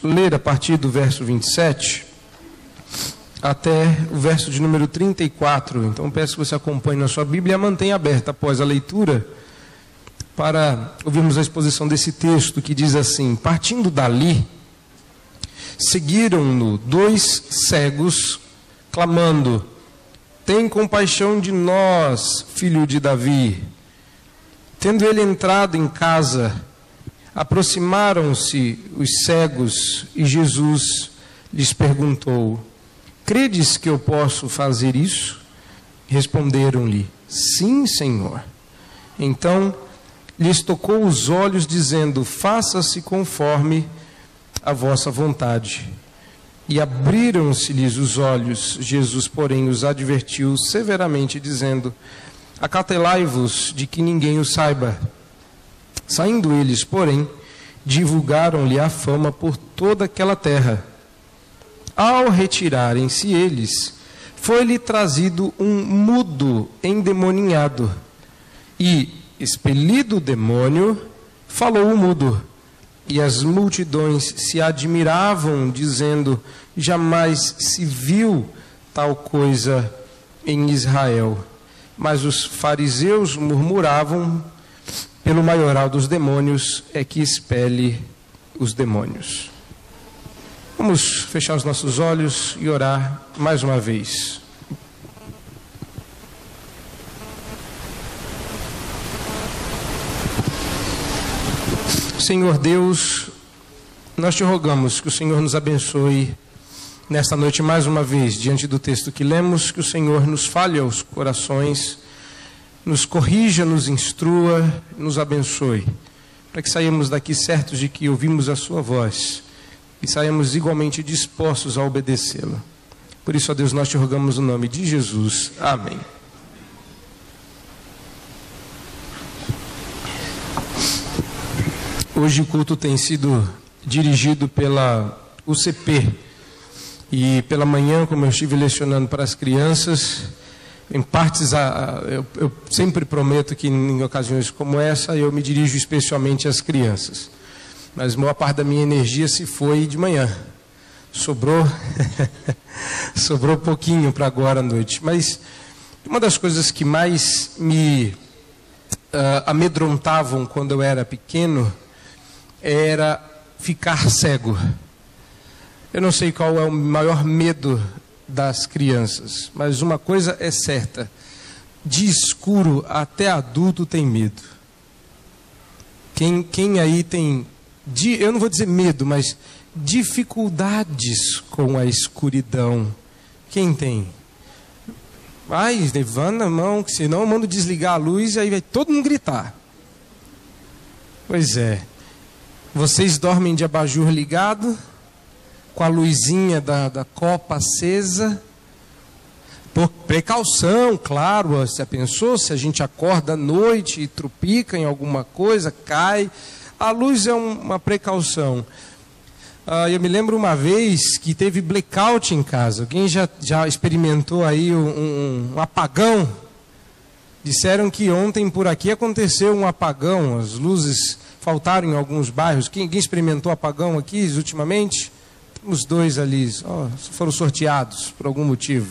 ler a partir do verso 27 até o verso de número 34. Então peço que você acompanhe na sua Bíblia e a mantenha aberta após a leitura para ouvirmos a exposição desse texto que diz assim: partindo dali, seguiram-no 2 cegos, clamando: tem compaixão de nós, filho de Davi. Tendo ele entrado em casa, aproximaram-se os cegos e Jesus lhes perguntou: credes que eu posso fazer isso? Responderam-lhe: sim, Senhor. Então lhes tocou os olhos, dizendo: faça-se conforme a vossa vontade. E abriram-se-lhes os olhos. Jesus, porém, os advertiu severamente, dizendo: acautelai-vos de que ninguém o saiba. Saindo eles, porém, divulgaram-lhe a fama por toda aquela terra. Ao retirarem-se eles, foi-lhe trazido um mudo endemoniado, e, expelido o demônio, falou o mudo. E as multidões se admiravam, dizendo: jamais se viu tal coisa em Israel. Mas os fariseus murmuravam: pelo maioral dos demônios é que expele os demônios. Vamos fechar os nossos olhos e orar mais uma vez. Senhor Deus, nós te rogamos que o Senhor nos abençoe nesta noite mais uma vez, diante do texto que lemos, que o Senhor nos fale aos corações, nos corrija, nos instrua, nos abençoe, para que saímos daqui certos de que ouvimos a sua voz e saímos igualmente dispostos a obedecê-la. Por isso, ó Deus, nós te rogamos no nome de Jesus. Amém. Hoje o culto tem sido dirigido pela UCP. E pela manhã, como eu estive lecionando para as crianças, em partes, eu sempre prometo que em ocasiões como essa, eu me dirijo especialmente às crianças. Mas a maior parte da minha energia se foi de manhã. Sobrou pouquinho para agora à noite. Mas uma das coisas que mais me amedrontavam quando eu era pequeno era ficar cego. Eu não sei qual é o maior medo das crianças, mas uma coisa é certa: de escuro até adulto tem medo. Quem aí tem, eu não vou dizer medo, mas dificuldades com a escuridão? Quem tem? Vai, levanta a mão, que senão eu mando desligar a luz e aí vai todo mundo gritar. Pois é. Vocês dormem de abajur ligado, com a luzinha da copa acesa, por precaução, claro. Você pensou, se a gente acorda à noite e trupica em alguma coisa, cai, a luz é uma precaução. Eu me lembro uma vez que teve blackout em casa. Alguém já experimentou aí um apagão? Disseram que ontem por aqui aconteceu um apagão, as luzes faltaram em alguns bairros. Quem experimentou apagão aqui ultimamente? Temos 2 ali, foram sorteados por algum motivo.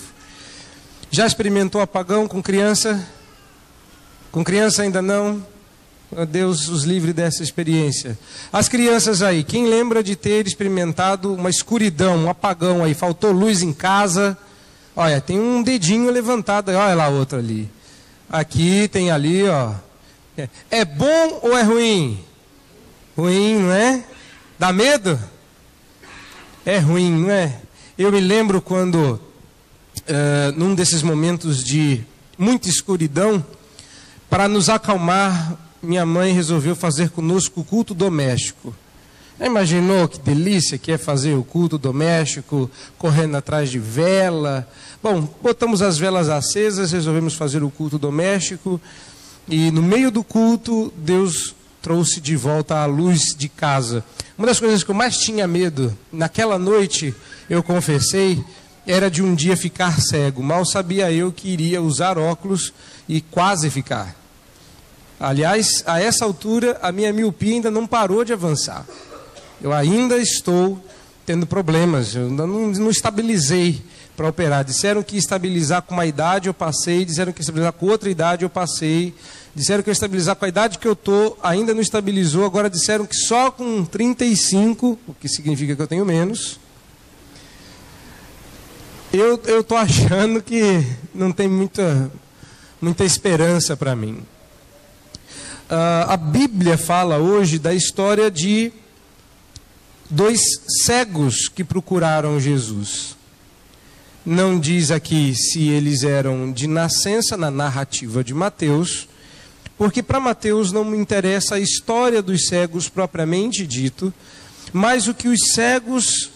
Já experimentou apagão com criança? Com criança ainda não? Deus os livre dessa experiência. As crianças aí, quem lembra de ter experimentado uma escuridão, um apagão aí, faltou luz em casa? Olha, tem um dedinho levantado, olha lá outro ali. Aqui, tem ali, ó. É bom ou é ruim? Ruim, não é? Dá medo? É ruim, não é? Eu me lembro quando, num desses momentos de muita escuridão, para nos acalmar, minha mãe resolveu fazer conosco o culto doméstico. Já imaginou que delícia que é fazer o culto doméstico, correndo atrás de vela? Bom, botamos as velas acesas, resolvemos fazer o culto doméstico, e no meio do culto, Deus trouxe de volta a luz de casa. Uma das coisas que eu mais tinha medo, naquela noite, eu confessei, era de um dia ficar cego. Mal sabia eu que iria usar óculos e quase ficar. Aliás, a essa altura, a minha miopia ainda não parou de avançar. Eu ainda estou tendo problemas, eu não estabilizei para operar. Disseram que ia estabilizar com uma idade, eu passei. Disseram que ia estabilizar com outra idade, eu passei. Disseram que ia estabilizar com a idade que eu estou, ainda não estabilizou. Agora disseram que só com 35, o que significa que eu tenho menos. Eu estou achando que não tem muita esperança para mim. A Bíblia fala hoje da história de 2 cegos que procuraram Jesus. Não diz aqui se eles eram de nascença na narrativa de Mateus, porque para Mateus não me interessa a história dos cegos propriamente dito, mas o que os cegos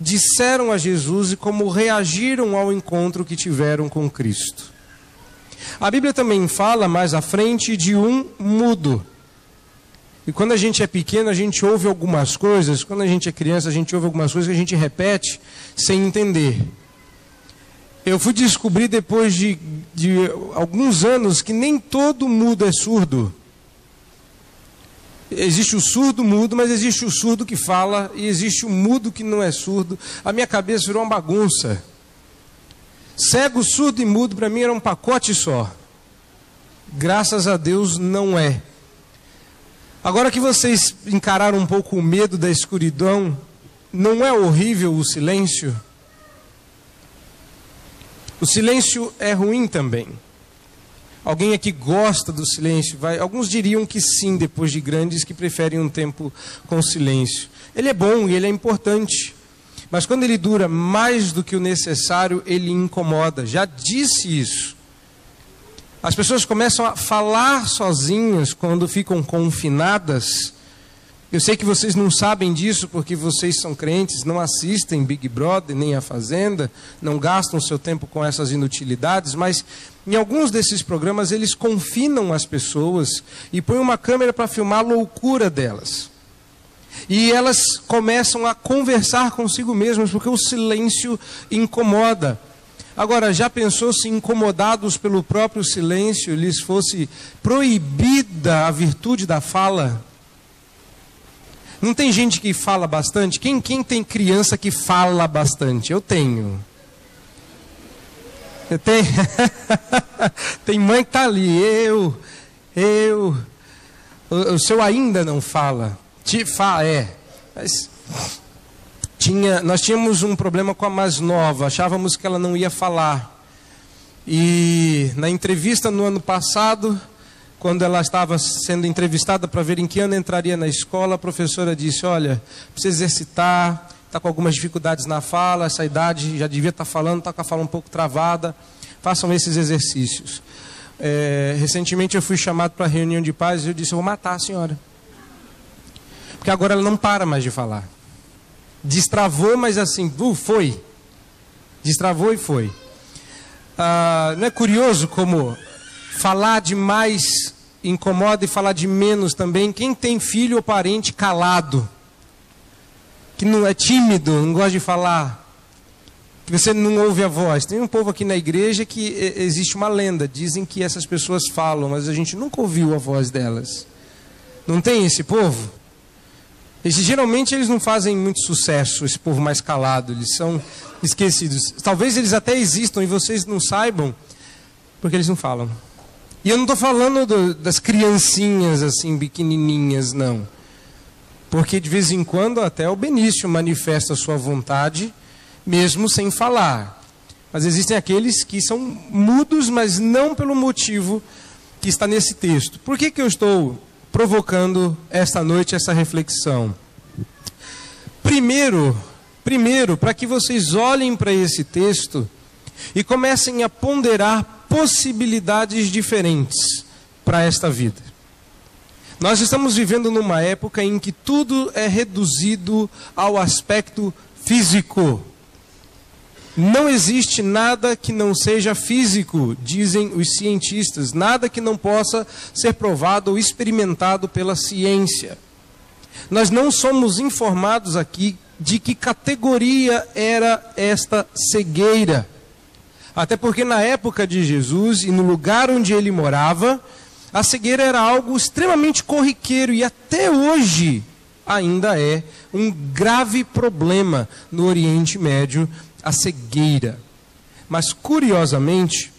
disseram a Jesus e como reagiram ao encontro que tiveram com Cristo. A Bíblia também fala mais à frente de um mudo. E quando a gente é pequeno, a gente ouve algumas coisas, quando a gente é criança, a gente ouve algumas coisas que a gente repete sem entender. Eu fui descobrir depois de alguns anos que nem todo mudo é surdo. Existe o surdo mudo, mas existe o surdo que fala e existe o mudo que não é surdo. A minha cabeça virou uma bagunça. Cego, surdo e mudo para mim era um pacote só. Graças a Deus não é. Agora que vocês encararam um pouco o medo da escuridão, não é horrível o silêncio? O silêncio é ruim também. Alguém aqui gosta do silêncio? Alguns diriam que sim, depois de grandes, que preferem um tempo com silêncio. Ele é bom e ele é importante. Mas quando ele dura mais do que o necessário, ele incomoda. Já disse isso. As pessoas começam a falar sozinhas quando ficam confinadas. Eu sei que vocês não sabem disso porque vocês são crentes, não assistem Big Brother nem a Fazenda, não gastam seu tempo com essas inutilidades, mas em alguns desses programas eles confinam as pessoas e põem uma câmera para filmar a loucura delas. E elas começam a conversar consigo mesmas porque o silêncio incomoda. Agora, já pensou se incomodados pelo próprio silêncio lhes fosse proibida a virtude da fala? Não tem gente que fala bastante? Quem tem criança que fala bastante? Eu tenho. Eu tenho. Tem mãe que está ali. O seu ainda não fala. Mas nós tínhamos um problema com a mais nova. Achávamos que ela não ia falar. E na entrevista no ano passado, quando ela estava sendo entrevistada para ver em que ano entraria na escola, a professora disse, olha, precisa exercitar, está com algumas dificuldades na fala, essa idade já devia estar falando, está com a fala um pouco travada, façam esses exercícios. Recentemente eu fui chamado para a reunião de pais e eu disse, eu vou matar a senhora. Porque agora ela não para mais de falar. Destravou, mas assim, foi. Destravou e foi. Não é curioso como falar demais incomoda e falar de menos também? Quem tem filho ou parente calado, que não é tímido, não gosta de falar, que você não ouve a voz. Tem um povo aqui na igreja que existe uma lenda, dizem que essas pessoas falam, mas a gente nunca ouviu a voz delas. Não tem esse povo? Geralmente eles não fazem muito sucesso, esse povo mais calado, eles são esquecidos. Talvez eles até existam e vocês não saibam, porque eles não falam. E eu não estou falando das criancinhas assim, pequenininhas, não. Porque de vez em quando até o Benício manifesta a sua vontade, mesmo sem falar. Mas existem aqueles que são mudos, mas não pelo motivo que está nesse texto. Por que eu estou provocando esta noite essa reflexão? Primeiro, para que vocês olhem para esse texto e comecem a ponderar possibilidades diferentes para esta vida. Nós estamos vivendo numa época em que tudo é reduzido ao aspecto físico. Não existe nada que não seja físico, dizem os cientistas, nada que não possa ser provado ou experimentado pela ciência. Nós não somos informados aqui de que categoria era esta cegueira. Até porque na época de Jesus e no lugar onde ele morava, a cegueira era algo extremamente corriqueiro e até hoje ainda é um grave problema no Oriente Médio, a cegueira. Mas, curiosamente,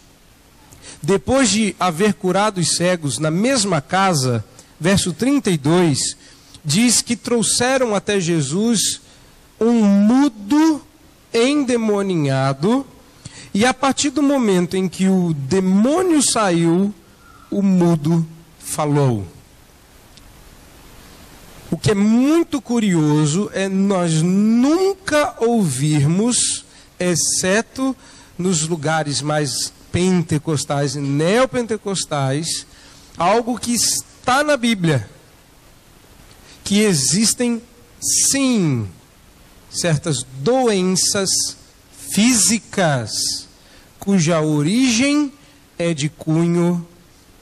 depois de haver curado os cegos na mesma casa, verso 32, diz que trouxeram até Jesus um mudo endemoninhado, e a partir do momento em que o demônio saiu, o mudo falou. O que é muito curioso é nós nunca ouvirmos, exceto nos lugares mais pentecostais e neopentecostais, algo que está na Bíblia, que existem, sim, certas doenças físicas, cuja origem é de cunho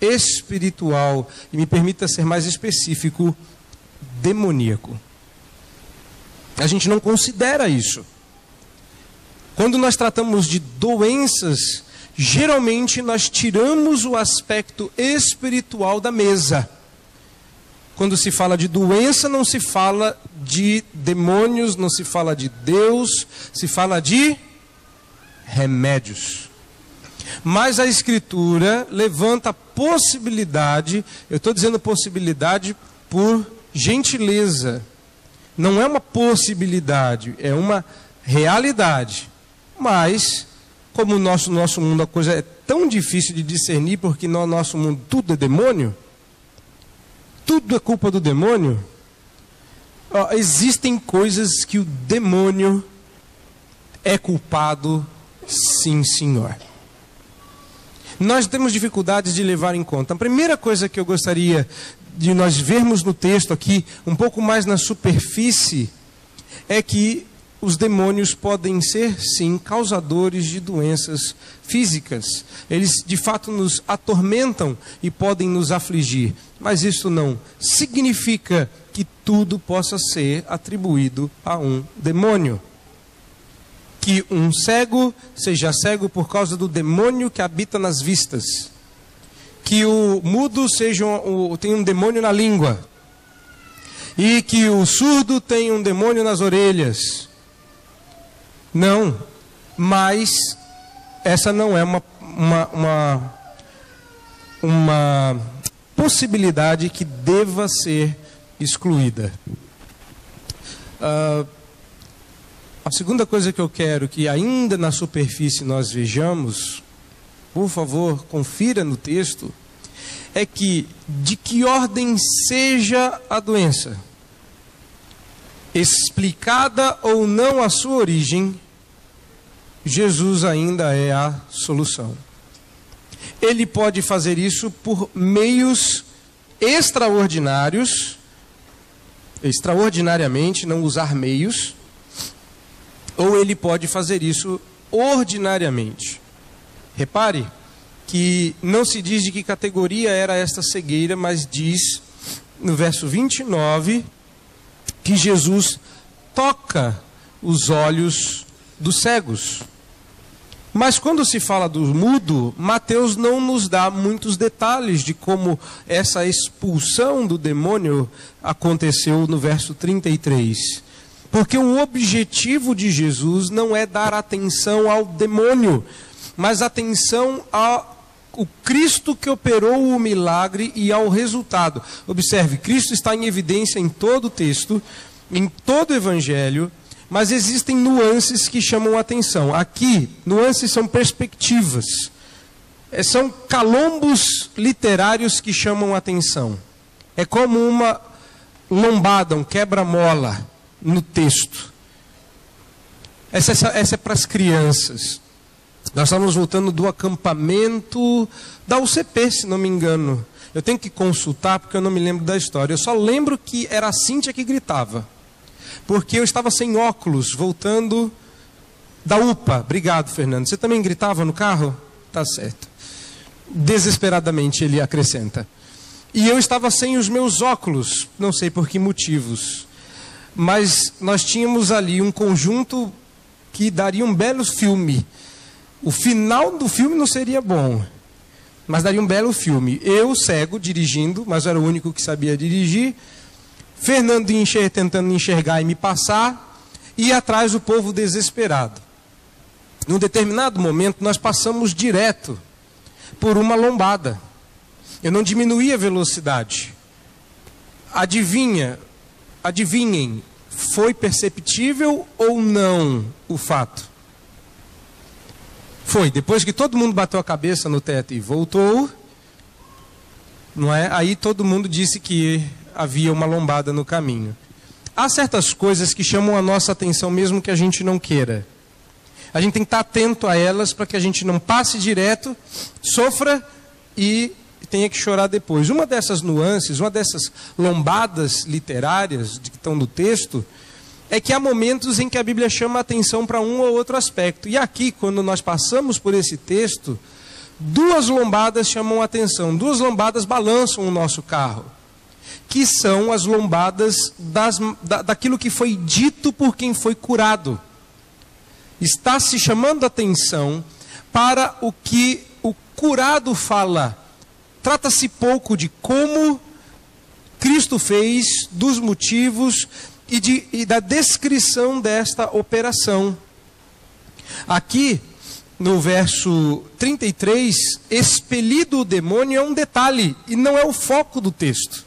espiritual, e me permita ser mais específico, demoníaco. A gente não considera isso. Quando nós tratamos de doenças, geralmente nós tiramos o aspecto espiritual da mesa. Quando se fala de doença, não se fala de demônios, não se fala de Deus, se fala de remédios. Mas a Escritura levanta a possibilidade, eu estou dizendo possibilidade por gentileza, não é uma possibilidade, é uma realidade. Mas, como no nosso mundo a coisa é tão difícil de discernir, porque no nosso mundo tudo é demônio, tudo é culpa do demônio, existem coisas que o demônio é culpado, sim, senhor. Nós temos dificuldades de levar em conta. A primeira coisa que eu gostaria de nós vermos no texto aqui, um pouco mais na superfície, é que os demônios podem ser, sim, causadores de doenças físicas. Eles, de fato, nos atormentam e podem nos afligir. Mas isso não significa que tudo possa ser atribuído a um demônio. Que um cego seja cego por causa do demônio que habita nas vistas. Que o mudo tenha um demônio na língua. E que o surdo tenha um demônio nas orelhas. Não, mas essa não é uma possibilidade que deva ser excluída. A segunda coisa que eu quero que ainda na superfície nós vejamos, por favor, confira no texto, é que de que ordem seja a doença, explicada ou não a sua origem, Jesus ainda é a solução. Ele pode fazer isso por meios extraordinariamente, não usar meios, ou ele pode fazer isso ordinariamente. Repare que não se diz de que categoria era esta cegueira, mas diz no verso 29 que Jesus toca os olhos dos cegos. Mas quando se fala do mudo, Mateus não nos dá muitos detalhes de como essa expulsão do demônio aconteceu no verso 33. Porque o objetivo de Jesus não é dar atenção ao demônio, mas atenção ao Cristo que operou o milagre e ao resultado. Observe, Cristo está em evidência em todo o texto, em todo o evangelho, mas existem nuances que chamam a atenção. Aqui, nuances são perspectivas. São calombos literários que chamam a atenção. É como uma lombada, um quebra-mola no texto. Essa é para as crianças. Nós estávamos voltando do acampamento da UCP, se não me engano. Eu tenho que consultar porque eu não me lembro da história. Eu só lembro que era a Cíntia que gritava. Porque eu estava sem óculos, voltando da UPA. Obrigado, Fernando. Você também gritava no carro? Tá certo. Desesperadamente ele acrescenta. E eu estava sem os meus óculos, não sei por que motivos. Mas nós tínhamos ali um conjunto que daria um belo filme. O final do filme não seria bom, mas daria um belo filme. Eu, cego, dirigindo, mas era o único que sabia dirigir, Fernando tentando enxergar e me passar, e atrás o povo desesperado. Num determinado momento, nós passamos direto por uma lombada. Eu não diminuí a velocidade. Adivinhem, foi perceptível ou não o fato? Foi, depois que todo mundo bateu a cabeça no teto e voltou, não é? Aí todo mundo disse que havia uma lombada no caminho. Há certas coisas que chamam a nossa atenção mesmo que a gente não queira. A gente tem que estar atento a elas para que a gente não passe direto, sofra e tenha que chorar depois. Uma dessas nuances, uma dessas lombadas literárias que estão no texto, é que há momentos em que a Bíblia chama a atenção para um ou outro aspecto. E aqui, quando nós passamos por esse texto, duas lombadas chamam a atenção, duas lombadas balançam o nosso carro, que são as lombadas daquilo que foi dito por quem foi curado. Está se chamando a atenção para o que o curado fala. Trata-se pouco de como Cristo fez, dos motivos e da descrição desta operação. Aqui, no verso 33, expelido o demônio é um detalhe e não é o foco do texto.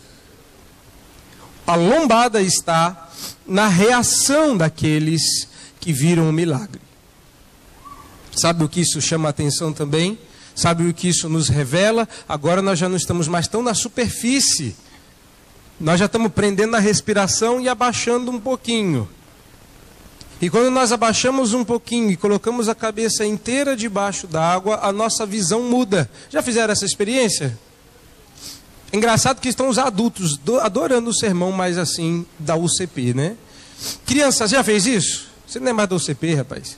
A lombada está na reação daqueles que viram o milagre. Sabe o que isso chama a atenção também? Sabe o que isso nos revela? Agora nós já não estamos mais tão na superfície. Nós já estamos prendendo a respiração e abaixando um pouquinho. E quando nós abaixamos um pouquinho e colocamos a cabeça inteira debaixo d'água, a nossa visão muda. Já fizeram essa experiência? Engraçado que estão os adultos adorando o sermão mais assim da UCP, né? Crianças, já fez isso? Você não é mais da UCP, rapaz?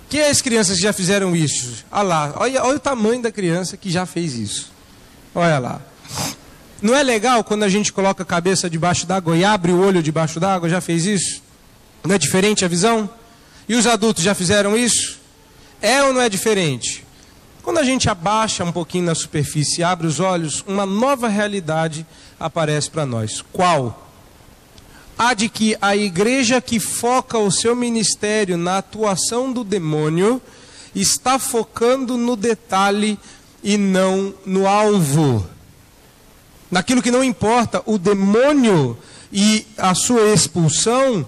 Quem é as crianças que já fizeram isso? Olha lá, olha o tamanho da criança que já fez isso. Olha lá. Não é legal quando a gente coloca a cabeça debaixo d'água e abre o olho debaixo d'água? Já fez isso? Não é diferente a visão? E os adultos já fizeram isso? É ou não é diferente? Quando a gente abaixa um pouquinho na superfície e abre os olhos, uma nova realidade aparece para nós. Qual? A de que a igreja que foca o seu ministério na atuação do demônio está focando no detalhe e não no alvo. Naquilo que não importa, o demônio e a sua expulsão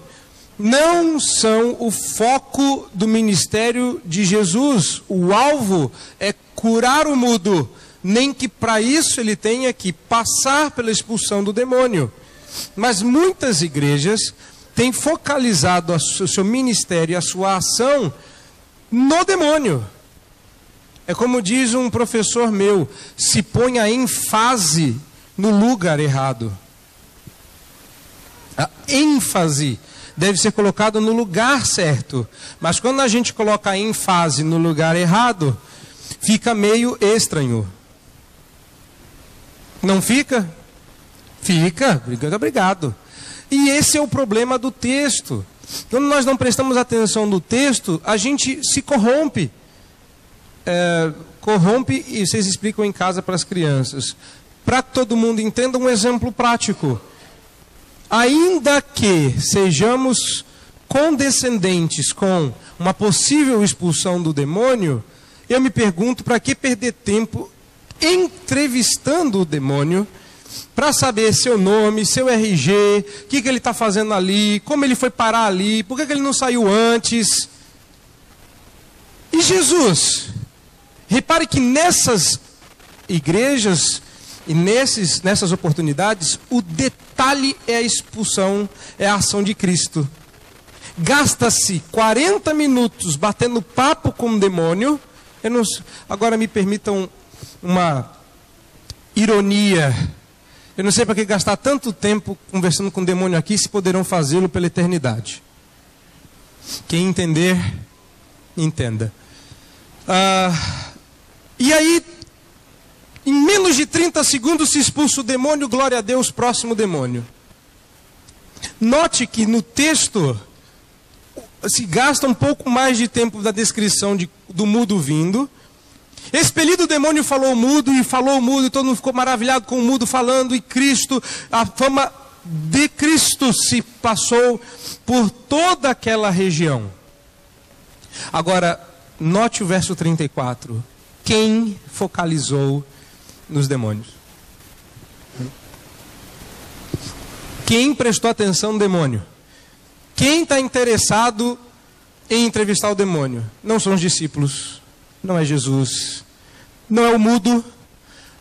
não são o foco do ministério de Jesus. O alvo é curar o mudo, nem que para isso ele tenha que passar pela expulsão do demônio. Mas muitas igrejas têm focalizado o seu ministério e a sua ação no demônio. É como diz um professor meu, se põe a ênfase no lugar errado. A ênfase deve ser colocada no lugar certo. Mas quando a gente coloca a ênfase no lugar errado, fica meio estranho. Não fica? Fica, obrigado. E esse é o problema do texto. Quando nós não prestamos atenção no texto, a gente se corrompe. Corrompe, e vocês explicam em casa para as crianças. Para que todo mundo entenda um exemplo prático. Ainda que sejamos condescendentes com uma possível expulsão do demônio, eu me pergunto para que perder tempo entrevistando o demônio para saber seu nome, seu RG, o que ele está fazendo ali, como ele foi parar ali, por que ele não saiu antes. E Jesus, repare que nessas igrejas e nessas oportunidades, o detalhe é a expulsão, é a ação de Cristo. Gasta-se 40 minutos batendo papo com o demônio. Agora me permitam uma ironia. Eu não sei para que gastar tanto tempo conversando com o demônio aqui, se poderão fazê-lo pela eternidade. Quem entender, entenda. E aí, em menos de 30 segundos se expulsa o demônio, glória a Deus, próximo demônio. Note que no texto se gasta um pouco mais de tempo da descrição do mudo vindo. Expelido o demônio falou mudo, e todo mundo ficou maravilhado com o mudo falando, e Cristo, a fama de Cristo se passou por toda aquela região. Agora, note o verso 34. Quem focalizou nos demônios? Quem prestou atenção no demônio? Quem está interessado em entrevistar o demônio? Não são os discípulos, não é Jesus, não é o mudo,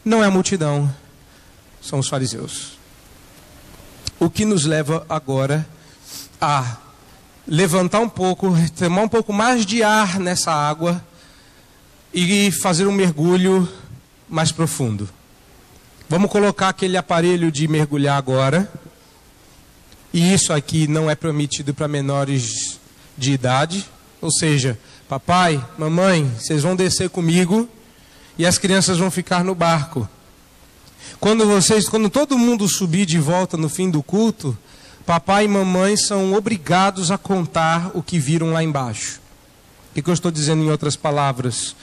não é a multidão, são os fariseus. O que nos leva agora a levantar um pouco, tomar um pouco mais de ar nessa água e fazer um mergulho mais profundo. Vamos colocar aquele aparelho de mergulhar agora. E isso aqui não é permitido para menores de idade. Ou seja, papai, mamãe, vocês vão descer comigo e as crianças vão ficar no barco. Quando todo mundo subir de volta no fim do culto, papai e mamãe são obrigados a contar o que viram lá embaixo. O que eu estou dizendo em outras palavras?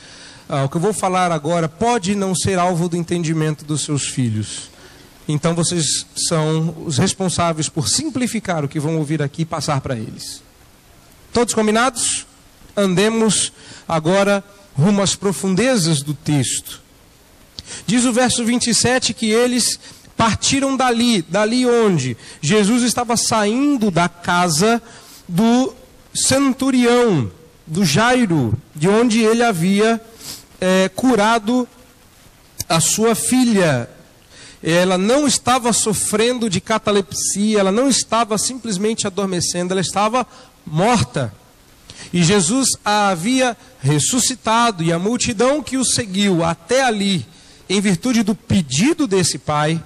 O que eu vou falar agora pode não ser alvo do entendimento dos seus filhos. Então vocês são os responsáveis por simplificar o que vão ouvir aqui e passar para eles. Todos combinados? Andemos agora rumo às profundezas do texto. Diz o verso 27 que eles partiram dali onde? Jesus estava saindo da casa do centurião, do Jairo, de onde ele havia curado a sua filha. Ela não estava sofrendo de catalepsia, ela não estava simplesmente adormecendo, ela estava morta. E Jesus a havia ressuscitado, e a multidão que o seguiu até ali, em virtude do pedido desse pai,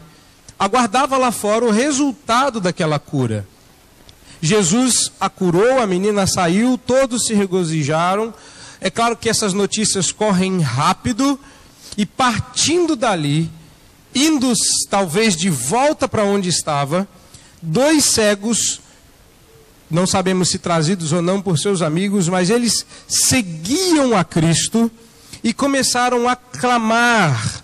aguardava lá fora o resultado daquela cura. Jesus a curou, a menina saiu, todos se regozijaram. É claro que essas notícias correm rápido, e partindo dali, indo talvez de volta para onde estava, 2 cegos, não sabemos se trazidos ou não por seus amigos, mas eles seguiam a Cristo e começaram a clamar.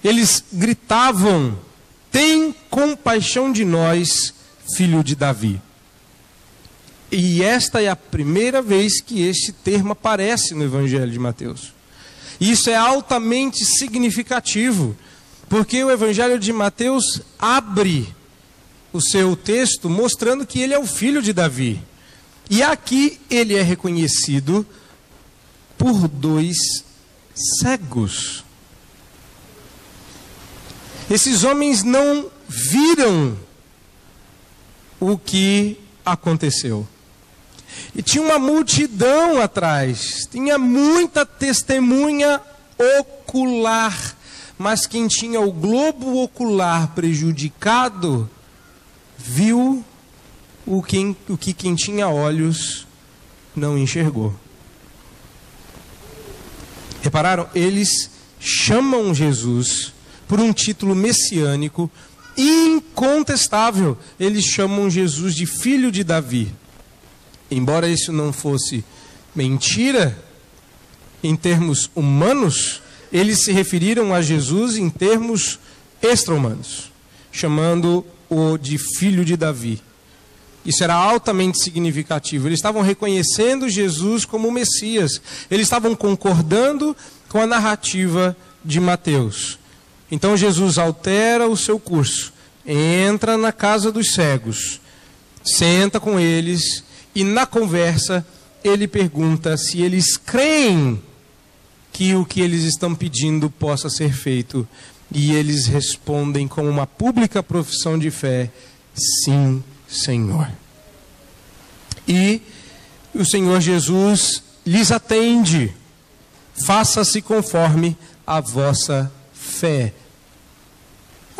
Eles gritavam: tem compaixão de nós, filho de Davi. E esta é a primeira vez que este termo aparece no Evangelho de Mateus. Isso é altamente significativo, porque o Evangelho de Mateus abre o seu texto mostrando que ele é o filho de Davi. E aqui ele é reconhecido por 2 cegos. Esses homens não viram o que aconteceu. E tinha uma multidão atrás, tinha muita testemunha ocular, mas quem tinha o globo ocular prejudicado, viu o que quem tinha olhos não enxergou. Repararam? Eles chamam Jesus por um título messiânico incontestável. Eles chamam Jesus de filho de Davi. Embora isso não fosse mentira, em termos humanos, eles se referiram a Jesus em termos extra-humanos, chamando-o de filho de Davi. Isso era altamente significativo. Eles estavam reconhecendo Jesus como o Messias. Eles estavam concordando com a narrativa de Mateus. Então Jesus altera o seu curso, entra na casa dos cegos, senta com eles e na conversa ele pergunta se eles creem que o que eles estão pedindo possa ser feito. E eles respondem com uma pública profissão de fé: sim, Senhor. E o Senhor Jesus lhes atende: faça-se conforme a vossa fé.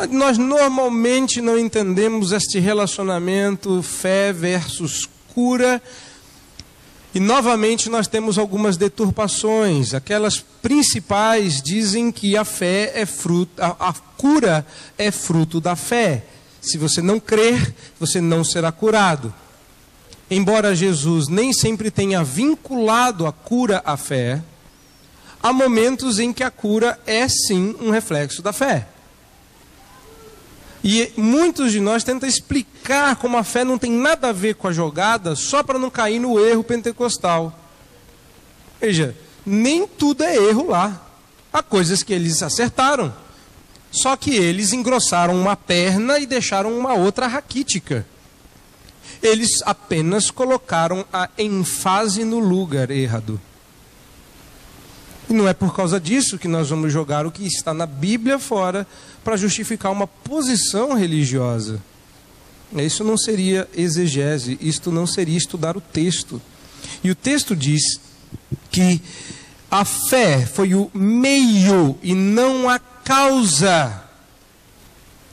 Nós normalmente não entendemos este relacionamento fé versus cura. E novamente nós temos algumas deturpações. Aquelas principais dizem que a fé é fruto, a cura é fruto da fé. Se você não crer, você não será curado. Embora Jesus nem sempre tenha vinculado a cura à fé, há momentos em que a cura é sim um reflexo da fé. E muitos de nós tentam explicar como a fé não tem nada a ver com a jogada, só para não cair no erro pentecostal. Veja, nem tudo é erro lá. Há coisas que eles acertaram. Só que eles engrossaram uma perna e deixaram uma outra raquítica. Eles apenas colocaram a ênfase no lugar errado. E não é por causa disso que nós vamos jogar o que está na Bíblia fora para justificar uma posição religiosa. Isso não seria exegese, isto não seria estudar o texto. E o texto diz que a fé foi o meio e não a causa.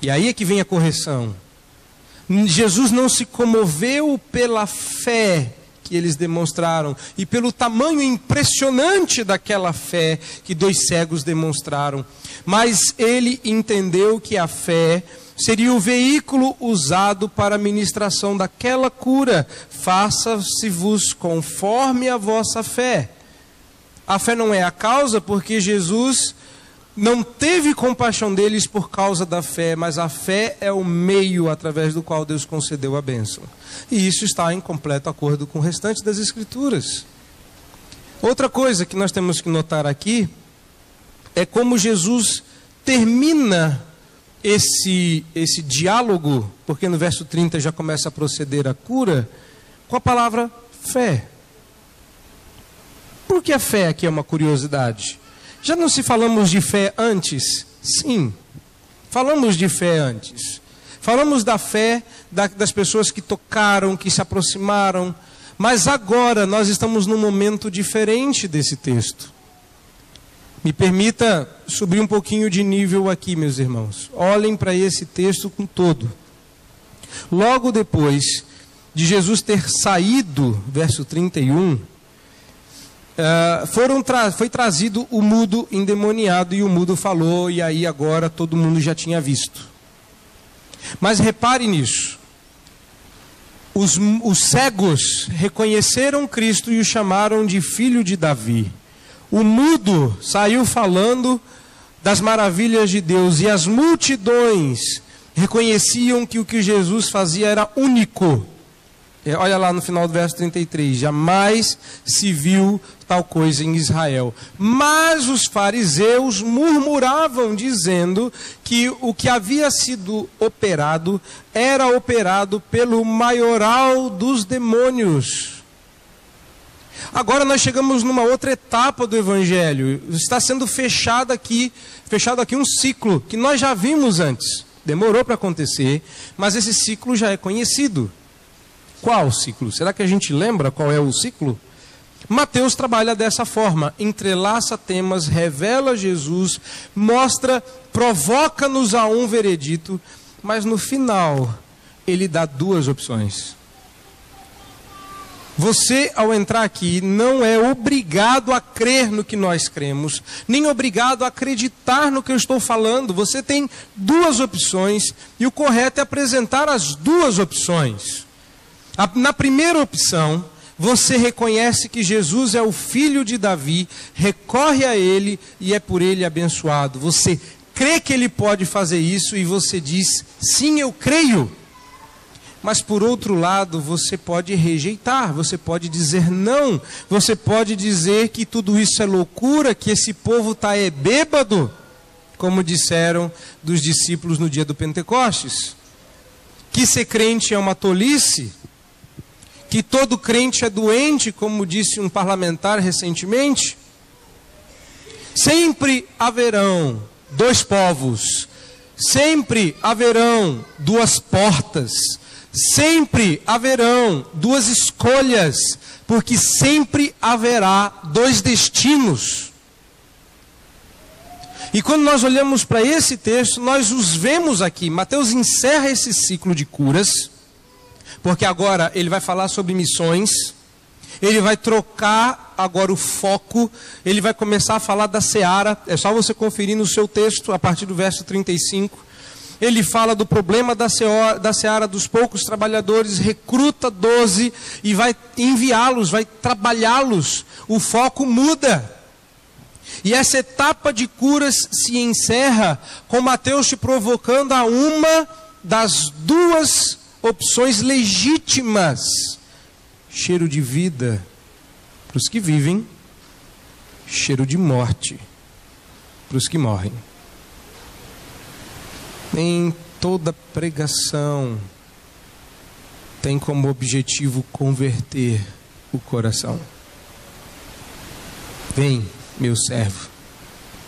E aí é que vem a correção. Jesus não se comoveu pela fé que eles demonstraram e pelo tamanho impressionante daquela fé que 2 cegos demonstraram, mas ele entendeu que a fé seria o veículo usado para a ministração daquela cura. Faça-se-vos conforme a vossa fé. A fé não é a causa, porque Jesus não teve compaixão deles por causa da fé, mas a fé é o meio através do qual Deus concedeu a bênção. E isso está em completo acordo com o restante das Escrituras. Outra coisa que nós temos que notar aqui é como Jesus termina esse diálogo, porque no verso 30 já começa a proceder a cura, com a palavra fé. Por que a fé aqui é uma curiosidade? Já não se falamos de fé antes? Sim, falamos de fé antes. Falamos da fé das pessoas que tocaram, que se aproximaram. Mas agora nós estamos num momento diferente desse texto. Me permita subir um pouquinho de nível aqui, meus irmãos. Olhem para esse texto com todo. Logo depois de Jesus ter saído, verso 31... foi trazido o mudo endemoniado e o mudo falou, e aí agora todo mundo já tinha visto. Mas repare nisso, os cegos reconheceram Cristo e o chamaram de filho de Davi. O mudo saiu falando das maravilhas de Deus e as multidões reconheciam que o que Jesus fazia era único. Olha lá no final do verso 33, jamais se viu tal coisa em Israel. Mas os fariseus murmuravam, dizendo que o que havia sido operado era operado pelo maioral dos demônios. Agora nós chegamos numa outra etapa do Evangelho. Está sendo fechado aqui um ciclo que nós já vimos antes. Demorou para acontecer, mas esse ciclo já é conhecido. Qual ciclo? Será que a gente lembra qual é o ciclo? Mateus trabalha dessa forma, entrelaça temas, revela Jesus, mostra, provoca-nos a um veredito, mas no final ele dá 2 opções. Você, ao entrar aqui, não é obrigado a crer no que nós cremos, nem obrigado a acreditar no que eu estou falando. Você tem 2 opções e o correto é apresentar as 2 opções. Na primeira opção, você reconhece que Jesus é o filho de Davi, recorre a ele e é por ele abençoado. Você crê que ele pode fazer isso e você diz, sim, eu creio. Mas por outro lado, você pode rejeitar, você pode dizer não, você pode dizer que tudo isso é loucura, que esse povo está bêbado, como disseram dos discípulos no dia do Pentecostes. Que ser crente é uma tolice, que todo crente é doente, como disse um parlamentar recentemente. Sempre haverão 2 povos, sempre haverão 2 portas, sempre haverão 2 escolhas, porque sempre haverá 2 destinos. E quando nós olhamos para esse texto, nós os vemos aqui. Mateus encerra esse ciclo de curas, porque agora ele vai falar sobre missões, ele vai trocar agora o foco, ele vai começar a falar da seara. É só você conferir no seu texto, a partir do verso 35. Ele fala do problema da seara, dos poucos trabalhadores, recruta 12 e vai enviá-los, vai trabalhá-los. O foco muda. E essa etapa de curas se encerra com Mateus te provocando a uma das duas opções legítimas: cheiro de vida para os que vivem, cheiro de morte para os que morrem. Nem toda pregação tem como objetivo converter o coração. Vem, meu servo,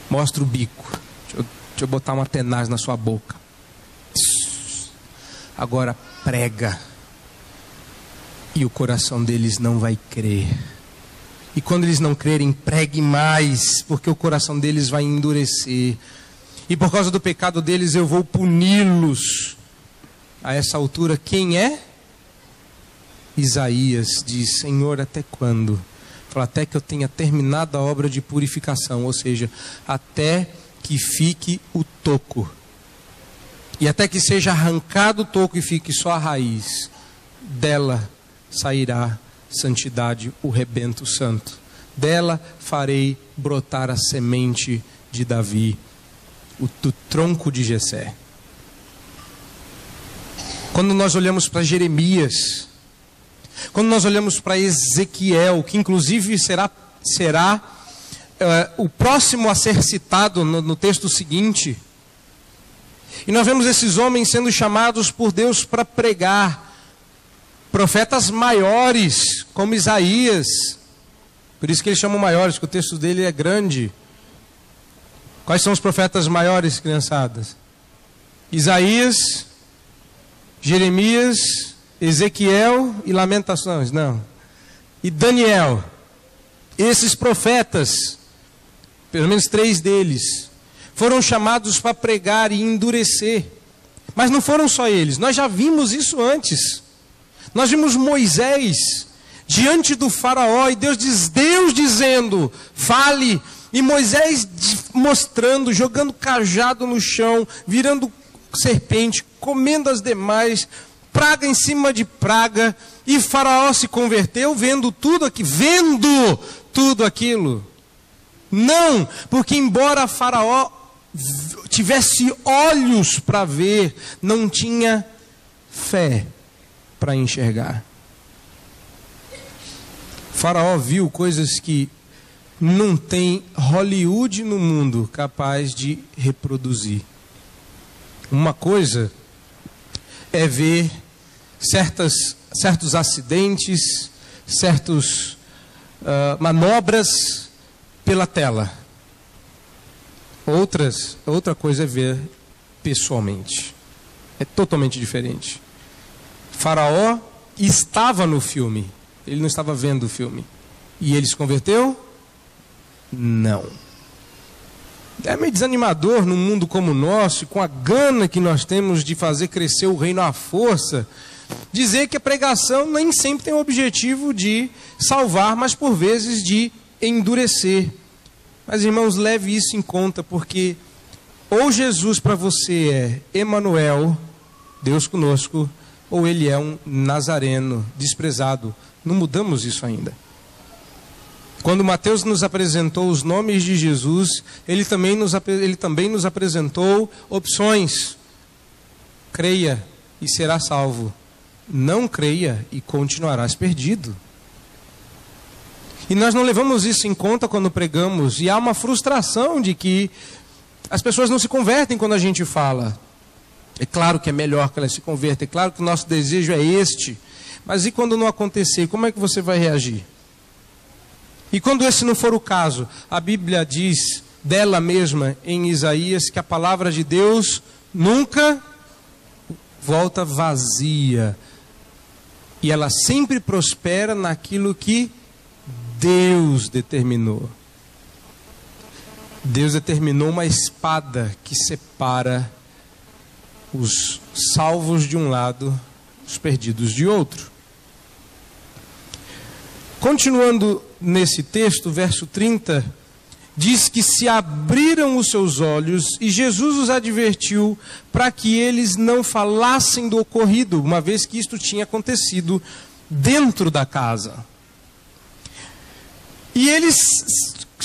mostra o bico. Deixa eu botar uma tenaz na sua boca. Agora prega. E o coração deles não vai crer. E quando eles não crerem, pregue mais, porque o coração deles vai endurecer. E por causa do pecado deles eu vou puni-los. A essa altura, quem é? Isaías diz: Senhor, até quando? Fala, até que eu tenha terminado a obra de purificação, ou seja, até que fique o toco. E até que seja arrancado o toco e fique só a raiz. Dela sairá santidade, o rebento santo. Dela farei brotar a semente de Davi, do tronco de Jessé. Quando nós olhamos para Jeremias, quando nós olhamos para Ezequiel, que inclusive será o próximo a ser citado no texto seguinte, e nós vemos esses homens sendo chamados por Deus para pregar, profetas maiores, como Isaías, por isso que eles chamam maiores, porque o texto dele é grande. Quais são os profetas maiores, criançadas? Isaías, Jeremias, Ezequiel e Lamentações, não. E Daniel. Esses profetas, pelo menos 3 deles, foram chamados para pregar e endurecer. Mas não foram só eles, nós já vimos isso antes. Nós vimos Moisés diante do faraó e Deus dizendo, fale. E Moisés mostrando, jogando cajado no chão, virando serpente, comendo as demais, praga em cima de praga. E faraó se converteu vendo tudo aquilo. Não, porque embora faraó tivesse olhos para ver, não tinha fé para enxergar. Faraó viu coisas que não tem Hollywood no mundo capaz de reproduzir. Uma coisa é ver certos acidentes, certas manobras pela tela. Outra coisa é ver pessoalmente. É totalmente diferente. Faraó estava no filme, ele não estava vendo o filme. E ele se converteu? Não. É meio desanimador num mundo como o nosso, com a gana que nós temos de fazer crescer o reino à força, dizer que a pregação nem sempre tem o objetivo de salvar, mas por vezes de endurecer. Mas, irmãos, leve isso em conta, porque ou Jesus para você é Emanuel, Deus conosco, ou ele é um nazareno desprezado. Não mudamos isso ainda. Quando Mateus nos apresentou os nomes de Jesus, ele também nos apresentou opções. Creia e será salvo. Não creia e continuarás perdido. E nós não levamos isso em conta quando pregamos. E há uma frustração de que as pessoas não se convertem quando a gente fala. É claro que é melhor que elas se convertam. É claro que o nosso desejo é este. Mas e quando não acontecer? Como é que você vai reagir? E quando esse não for o caso, a Bíblia diz dela mesma em Isaías que a palavra de Deus nunca volta vazia. E ela sempre prospera naquilo que Deus determinou. Deus determinou uma espada que separa os salvos de um lado, os perdidos de outro. Continuando nesse texto, verso 30, diz que se abriram os seus olhos e Jesus os advertiu para que eles não falassem do ocorrido, uma vez que isto tinha acontecido dentro da casa. E eles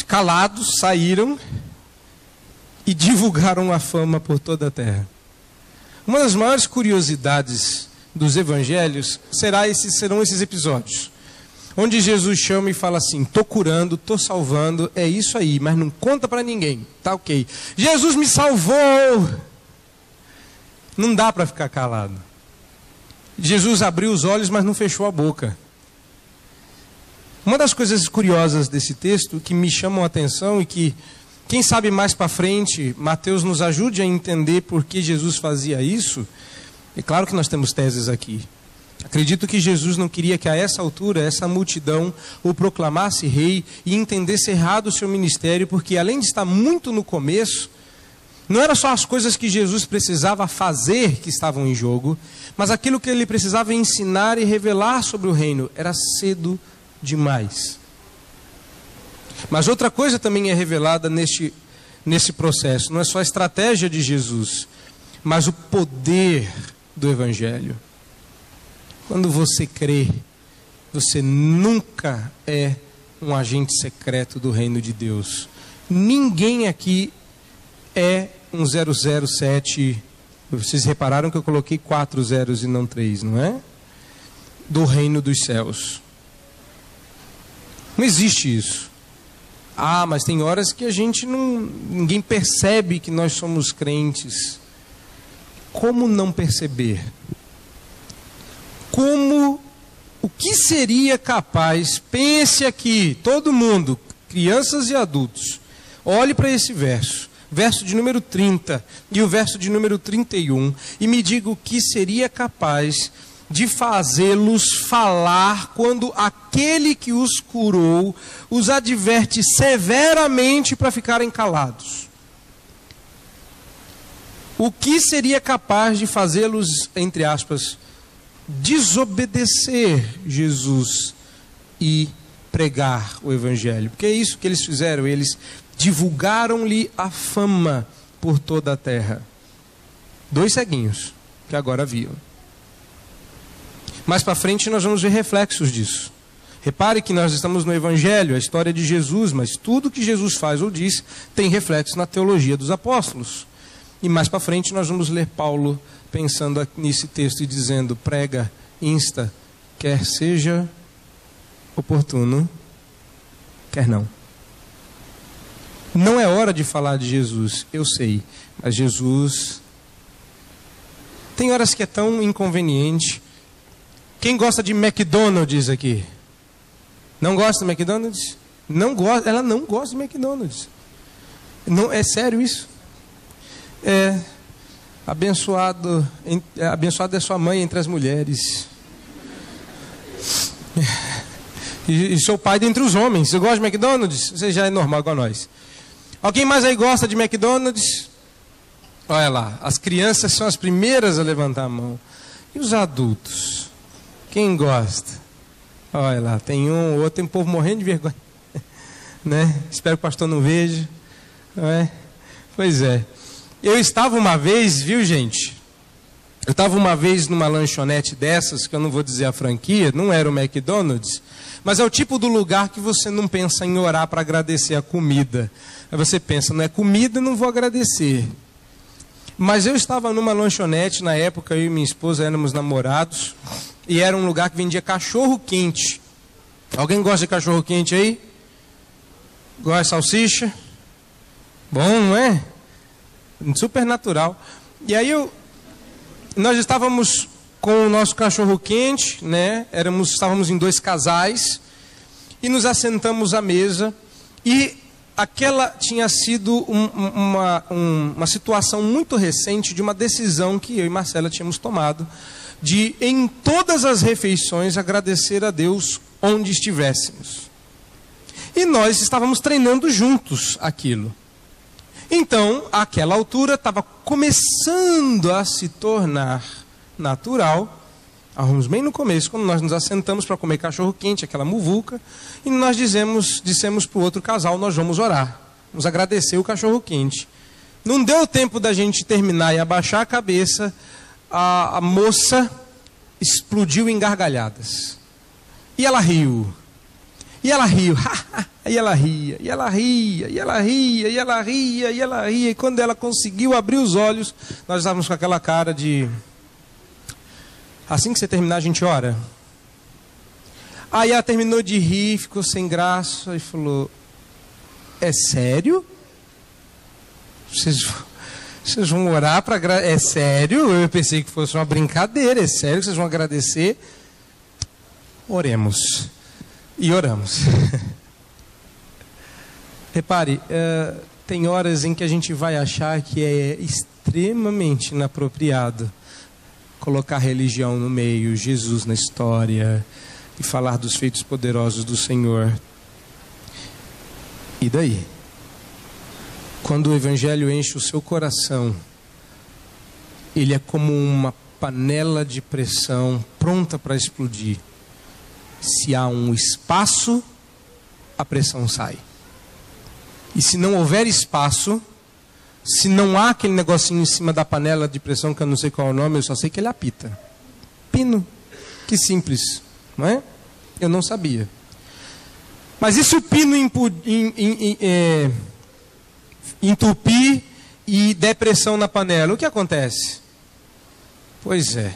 calados, saíram e divulgaram a fama por toda a terra. Uma das maiores curiosidades dos evangelhos serão esses episódios, onde Jesus chama e fala assim: estou curando, estou salvando, é isso aí, mas não conta para ninguém, tá ok. Jesus me salvou! Não dá para ficar calado. Jesus abriu os olhos, mas não fechou a boca. Uma das coisas curiosas desse texto, que me chamam a atenção e que, quem sabe mais para frente, Mateus nos ajude a entender por que Jesus fazia isso. É claro que nós temos teses aqui. Acredito que Jesus não queria que a essa altura, essa multidão o proclamasse rei e entendesse errado o seu ministério, porque além de estar muito no começo, não era só as coisas que Jesus precisava fazer que estavam em jogo, mas aquilo que ele precisava ensinar e revelar sobre o reino. Era cedo demais. Mas outra coisa também é revelada nesse processo. Não é só a estratégia de Jesus, mas o poder do Evangelho. Quando você crê, você nunca é um agente secreto do reino de Deus. Ninguém aqui é um 007. Vocês repararam que eu coloquei 4 zeros e não 3, não é? Do reino dos céus. Não existe isso. Ah, mas tem horas que ninguém percebe que nós somos crentes. Como não perceber? O que seria capaz, pense aqui, todo mundo, crianças e adultos, olhe para esse verso de número 30 e o verso de número 31, e me diga o que seria capaz de fazê-los falar quando aquele que os curou os adverte severamente para ficarem calados. O que seria capaz de fazê-los, entre aspas, desobedecer Jesus e pregar o Evangelho? Porque é isso que eles fizeram, eles divulgaram-lhe a fama por toda a terra. 2 ceguinhos que agora viam. Mais para frente nós vamos ver reflexos disso. Repare que nós estamos no Evangelho, a história de Jesus, mas tudo que Jesus faz ou diz tem reflexo na teologia dos apóstolos. E mais para frente nós vamos ler Paulo pensando nesse texto e dizendo: prega, insta, quer seja oportuno, quer não. Não é hora de falar de Jesus, eu sei, mas Jesus tem horas que é tão inconveniente. Quem gosta de McDonald's aqui? Não gosta de McDonald's? Não gosta, ela não gosta de McDonald's. Não, é sério isso? Abençoada é sua mãe entre as mulheres. E seu pai dentre os homens. Você gosta de McDonald's? Você já é normal igual a nós. Alguém mais aí gosta de McDonald's? Olha lá, as crianças são as primeiras a levantar a mão. E os adultos? Quem gosta? Olha lá, tem um ou outro, tem um povo morrendo de vergonha. Né? Espero que o pastor não veja. Não é? Pois é. Eu estava uma vez, viu gente? Eu estava uma vez numa lanchonete dessas, que eu não vou dizer a franquia, não era o McDonald's, mas é o tipo do lugar que você não pensa em orar para agradecer a comida. Aí você pensa, não é comida, não vou agradecer. Mas eu estava numa lanchonete, na época eu e minha esposa éramos namorados, e era um lugar que vendia cachorro quente. Alguém gosta de cachorro quente aí? Gosta de salsicha? Bom, não é? Super natural. E aí nós estávamos com o nosso cachorro quente, né? Estávamos em 2 casais e nos assentamos à mesa, e aquela tinha sido uma situação muito recente de uma decisão que eu e Marcela tínhamos tomado de, em todas as refeições, agradecer a Deus onde estivéssemos. E nós estávamos treinando juntos aquilo. Então, àquela altura, estava começando a se tornar natural. Estávamos bem no começo, quando nós nos assentamos para comer cachorro-quente, aquela muvuca, e nós dissemos para o outro casal: nós vamos orar, vamos agradecer o cachorro-quente. Não deu tempo da gente terminar e abaixar a cabeça, a moça explodiu em gargalhadas. E ela riu. Aí ela ria, e ela ria, e ela ria, e ela ria, e ela ria. E quando ela conseguiu abrir os olhos, nós estávamos com aquela cara de... Assim que você terminar, a gente ora. Aí ela terminou de rir, ficou sem graça e falou: é sério? Vocês vão orar para agradecer? É sério? Eu pensei que fosse uma brincadeira. É sério que vocês vão agradecer? Oremos. E oramos. Repare, tem horas em que a gente vai achar que é extremamente inapropriado colocar religião no meio, Jesus na história e falar dos feitos poderosos do Senhor. E daí? Quando o Evangelho enche o seu coração, ele é como uma panela de pressão pronta para explodir. Se há um espaço, a pressão sai. E se não houver espaço, se não há aquele negocinho em cima da panela de pressão, que eu não sei qual é o nome, eu só sei que ele apita. Pino. Que simples, não é? Eu não sabia. Mas e se o pino entupir e der pressão na panela? O que acontece? Pois é.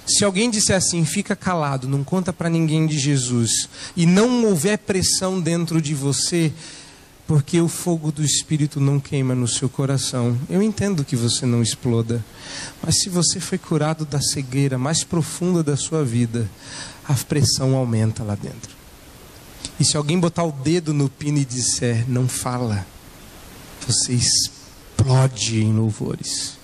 Se alguém disser assim, fica calado, não conta para ninguém de Jesus, e não houver pressão dentro de você, porque o fogo do Espírito não queima no seu coração, eu entendo que você não exploda. Mas se você foi curado da cegueira mais profunda da sua vida, a pressão aumenta lá dentro. E se alguém botar o dedo no pino e disser, não fala, você explode em louvores.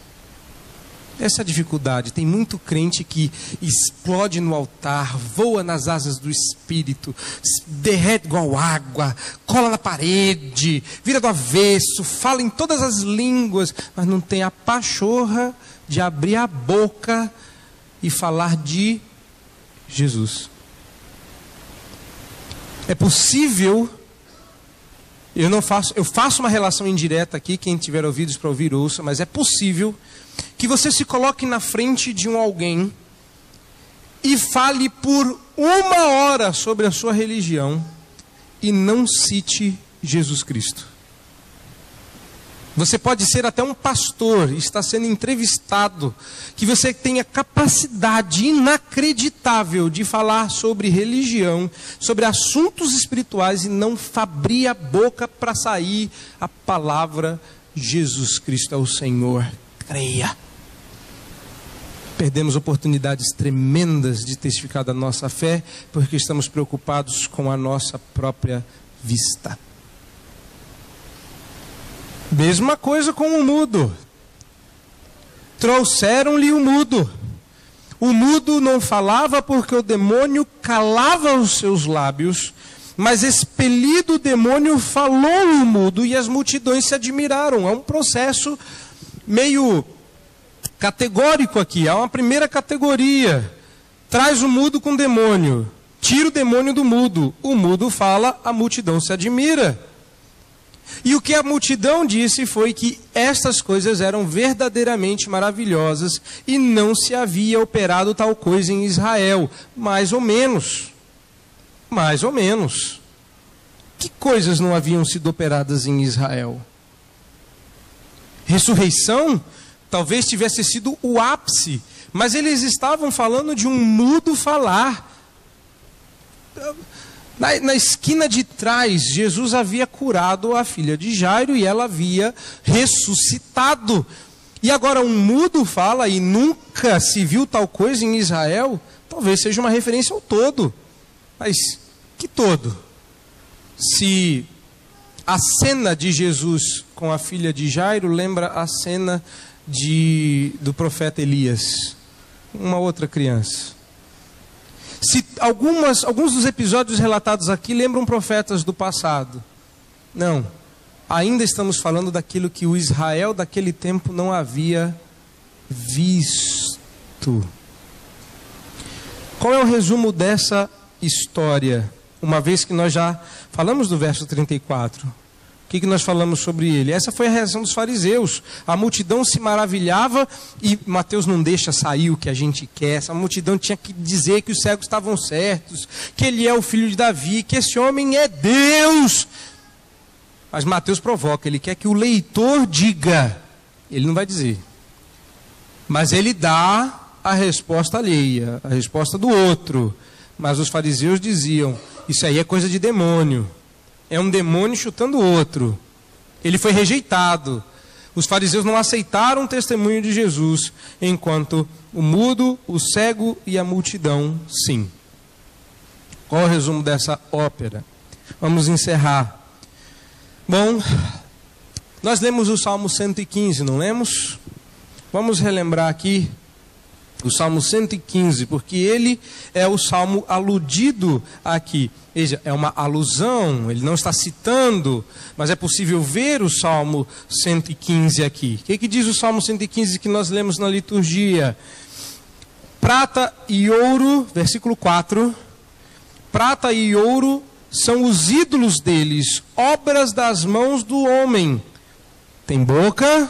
Essa é a dificuldade. Tem muito crente que explode no altar, voa nas asas do Espírito, derrete igual água, cola na parede, vira do avesso, fala em todas as línguas, mas não tem a pachorra de abrir a boca e falar de Jesus. É possível... Eu faço uma relação indireta aqui, quem tiver ouvidos para ouvir, ouça, mas é possível que você se coloque na frente de alguém e fale por 1 hora sobre a sua religião e não cite Jesus Cristo. Você pode ser até um pastor, está sendo entrevistado, que você tenha capacidade inacreditável de falar sobre religião, sobre assuntos espirituais e não abrir a boca para sair a palavra Jesus Cristo é o Senhor. Creia. Perdemos oportunidades tremendas de testificar da nossa fé, porque estamos preocupados com a nossa própria vista. Mesma coisa com o mudo. Trouxeram-lhe o mudo. O mudo não falava porque o demônio calava os seus lábios, mas expelido o demônio falou o mudo e as multidões se admiraram. É um processo meio categórico aqui. Há uma primeira categoria. Traz o mudo com o demônio. Tira o demônio do mudo. O mudo fala, a multidão se admira. E o que a multidão disse foi que estas coisas eram verdadeiramente maravilhosas e não se havia operado tal coisa em Israel. Mais ou menos. Mais ou menos. Que coisas não haviam sido operadas em Israel? Ressurreição? Talvez tivesse sido o ápice. Mas eles estavam falando de um mudo falar. Na esquina de trás, Jesus havia curado a filha de Jairo e ela havia ressuscitado. E agora um mudo fala e nunca se viu tal coisa em Israel? Talvez seja uma referência ao todo. Mas que todo? Se a cena de Jesus com a filha de Jairo lembra a cena do profeta Elias, uma outra criança. Se alguns dos episódios relatados aqui lembram profetas do passado. Não. Ainda estamos falando daquilo que o Israel daquele tempo não havia visto. Qual é o resumo dessa história? Uma vez que nós já falamos do verso 34. O que nós falamos sobre ele? Essa foi a reação dos fariseus. A multidão se maravilhava e Mateus não deixa sair o que a gente quer. Essa multidão tinha que dizer que os cegos estavam certos, que ele é o filho de Davi, que esse homem é Deus. Mas Mateus provoca, ele quer que o leitor diga. Ele não vai dizer. Mas ele dá a resposta alheia, a resposta do outro. Mas os fariseus diziam, isso aí é coisa de demônio. É um demônio chutando o outro. Ele foi rejeitado. Os fariseus não aceitaram o testemunho de Jesus, enquanto o mudo, o cego e a multidão, sim. Qual é o resumo dessa ópera? Vamos encerrar. Bom, nós lemos o Salmo 115, não lemos? Vamos relembrar aqui o Salmo 115, porque ele é o salmo aludido aqui. Veja, é uma alusão, ele não está citando, mas é possível ver o Salmo 115 aqui. O que diz o Salmo 115 que nós lemos na liturgia? Prata e ouro, versículo 4. Prata e ouro são os ídolos deles, obras das mãos do homem. Tem boca?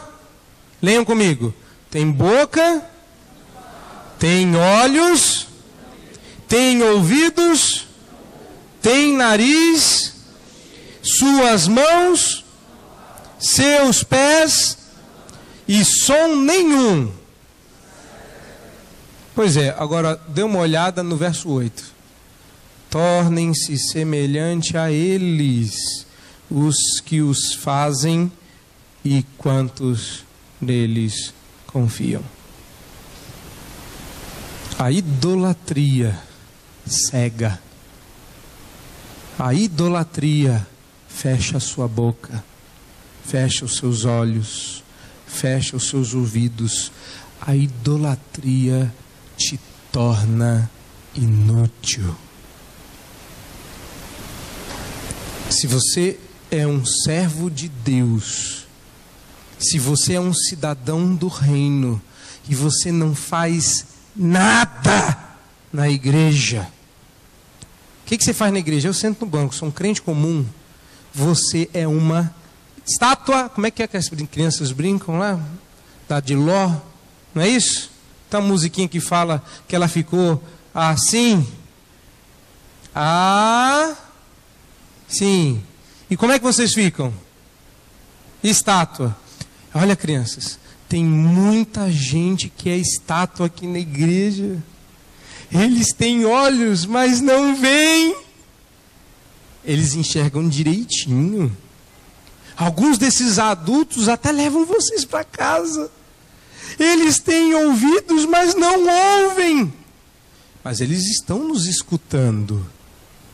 Leiam comigo. Tem boca? Tem olhos, tem ouvidos, tem nariz, suas mãos, seus pés e som nenhum. Pois é, agora dê uma olhada no verso 8. Tornem-se semelhante a eles os que os fazem e quantos neles confiam. A idolatria cega. A idolatria fecha a sua boca, fecha os seus olhos, fecha os seus ouvidos. A idolatria te torna inútil. Se você é um servo de Deus, se você é um cidadão do reino e você não faz nada na igreja. O que você faz na igreja? Eu sento no banco, sou um crente comum. Você é uma estátua. Como é que as crianças brincam lá? Da de Ló, não é isso? Tem uma musiquinha que fala que ela ficou assim. Sim. E como é que vocês ficam? Estátua. Olha, crianças, tem muita gente que é estátua aqui na igreja. Eles têm olhos, mas não veem. Eles enxergam direitinho. Alguns desses adultos até levam vocês para casa. Eles têm ouvidos, mas não ouvem. Mas eles estão nos escutando.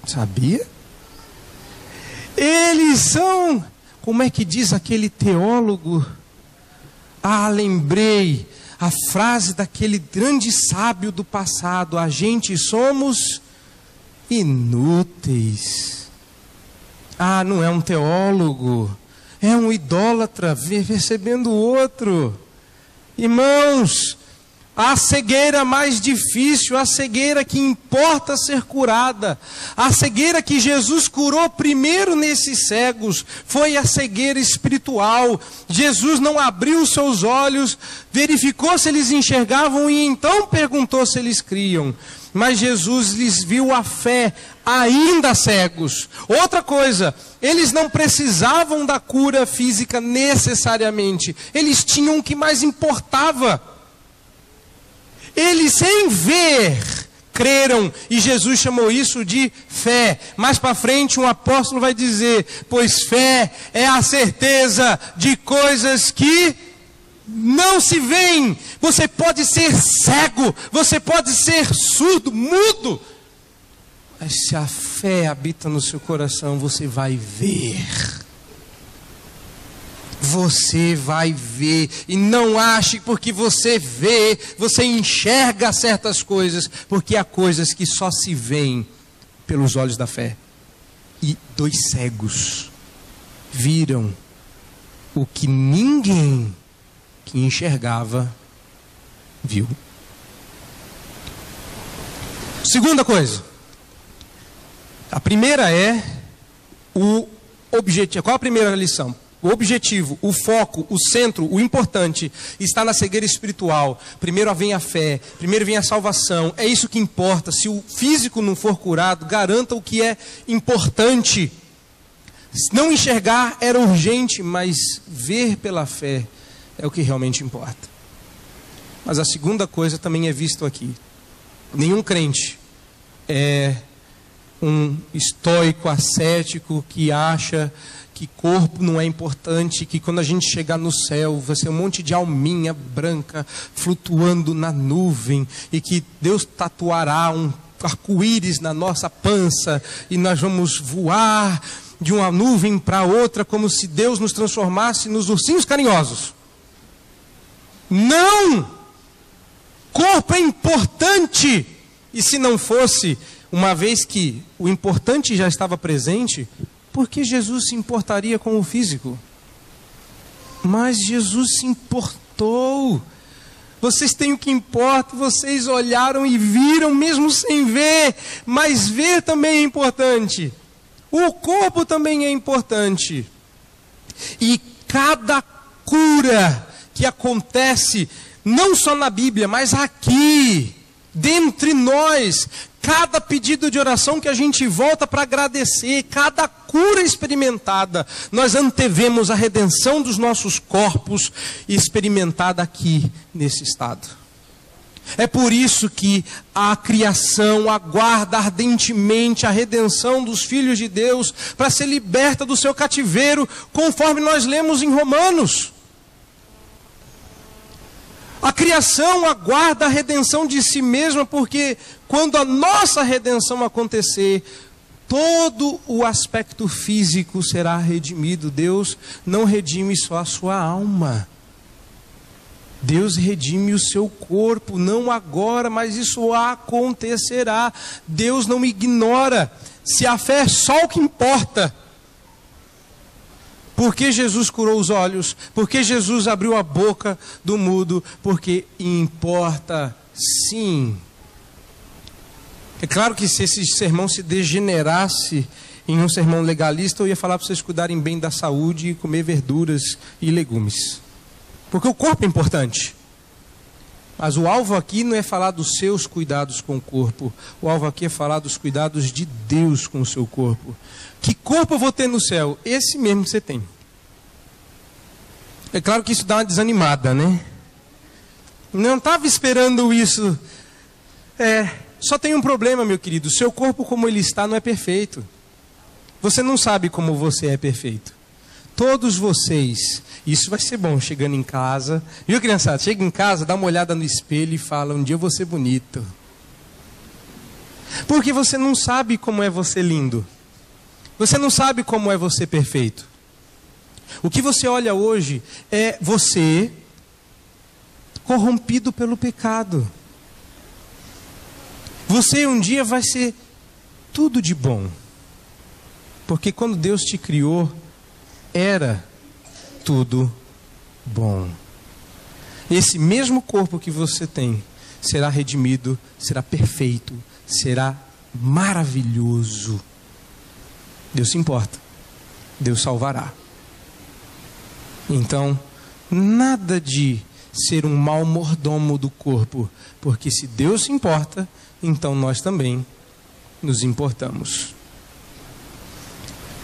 Sabia? Eles são, como é que diz aquele teólogo? Lembrei a frase daquele grande sábio do passado. A gente somos inúteis. Não é um teólogo, é um idólatra recebendo o outro. Irmãos, a cegueira mais difícil, a cegueira que importa ser curada, a cegueira que Jesus curou primeiro nesses cegos, foi a cegueira espiritual. Jesus não abriu seus olhos, verificou se eles enxergavam e então perguntou se eles criam. Mas Jesus lhes viu a fé, ainda cegos. Outra coisa, eles não precisavam da cura física necessariamente, eles tinham o que mais importava. Eles sem ver, creram, e Jesus chamou isso de fé. Mais para frente um apóstolo vai dizer, pois fé é a certeza de coisas que não se veem. Você pode ser cego, você pode ser surdo, mudo, mas se a fé habita no seu coração, você vai ver. Você vai ver, e não ache porque você vê, você enxerga certas coisas, porque há coisas que só se veem pelos olhos da fé. E 2 cegos viram o que ninguém que enxergava viu. Segunda coisa, a primeira é o objetivo. Qual a primeira lição? O objetivo, o foco, o centro, o importante está na cegueira espiritual. Primeiro vem a fé, primeiro vem a salvação. É isso que importa. Se o físico não for curado, garanta o que é importante. Não enxergar era urgente, mas ver pela fé é o que realmente importa. Mas a segunda coisa também é visto aqui. Nenhum crente é um estoico, ascético, que acha que corpo não é importante, que quando a gente chegar no céu vai ser um monte de alminha branca flutuando na nuvem, e que Deus tatuará um arco-íris na nossa pança e nós vamos voar de uma nuvem para outra como se Deus nos transformasse nos ursinhos carinhosos. Não! Corpo é importante, e se não fosse, uma vez que o importante já estava presente, por que Jesus se importaria com o físico? Mas Jesus se importou. Vocês têm o que importa, vocês olharam e viram mesmo sem ver, mas ver também é importante. O corpo também é importante. E cada cura que acontece, não só na Bíblia, mas aqui, dentre nós, cada pedido de oração que a gente volta para agradecer, cada cura experimentada, nós antevemos a redenção dos nossos corpos experimentada aqui nesse estado. É por isso que a criação aguarda ardentemente a redenção dos filhos de Deus para ser liberta do seu cativeiro, conforme nós lemos em Romanos. A criação aguarda a redenção de si mesma, porque quando a nossa redenção acontecer, todo o aspecto físico será redimido. Deus não redime só a sua alma. Deus redime o seu corpo, não agora, mas isso acontecerá. Deus não ignora. Se a fé é só o que importa. Porque Jesus curou os olhos, porque Jesus abriu a boca do mudo, porque importa sim. É claro que se esse sermão se degenerasse em um sermão legalista, eu ia falar para vocês cuidarem bem da saúde e comer verduras e legumes. Porque o corpo é importante. Mas o alvo aqui não é falar dos seus cuidados com o corpo. O alvo aqui é falar dos cuidados de Deus com o seu corpo. Que corpo eu vou ter no céu? Esse mesmo que você tem. É claro que isso dá uma desanimada, né? Não estava esperando isso. Só tem um problema, meu querido. O seu corpo como ele está não é perfeito. Você não sabe como você é perfeito. Todos vocês, isso vai ser bom chegando em casa. Viu, criançada? Chega em casa, dá uma olhada no espelho e fala: um dia eu vou ser bonito. Porque você não sabe como é você lindo. Você não sabe como é você perfeito. O que você olha hoje é você corrompido pelo pecado. Você um dia vai ser tudo de bom. Porque quando Deus te criou, era tudo bom. Esse mesmo corpo que você tem será redimido, será perfeito, será maravilhoso. Deus se importa. Deus salvará. Então, nada de ser um mau mordomo do corpo, porque se Deus se importa, então nós também nos importamos.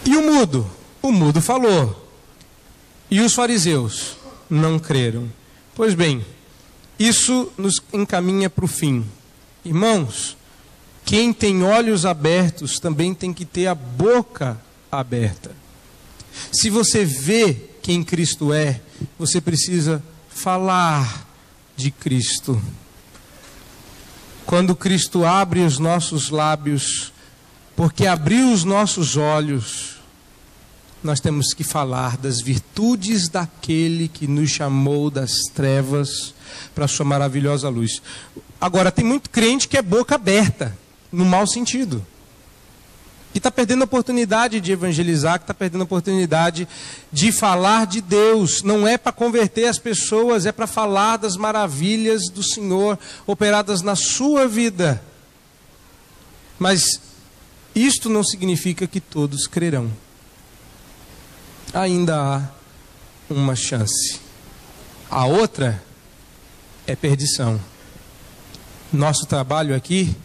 E o mudo? O mudo falou. E os fariseus não creram. Pois bem, isso nos encaminha para o fim. Irmãos, quem tem olhos abertos também tem que ter a boca aberta. Se você vê quem Cristo é, você precisa falar de Cristo. Quando Cristo abre os nossos lábios, porque abriu os nossos olhos, nós temos que falar das virtudes daquele que nos chamou das trevas para a sua maravilhosa luz. Agora, tem muito crente que é boca aberta, no mau sentido. Que está perdendo a oportunidade de evangelizar, que está perdendo a oportunidade de falar de Deus. Não é para converter as pessoas, é para falar das maravilhas do Senhor operadas na sua vida. Mas isto não significa que todos crerão. ainda há uma chance. A outra é perdição. Nosso trabalho aqui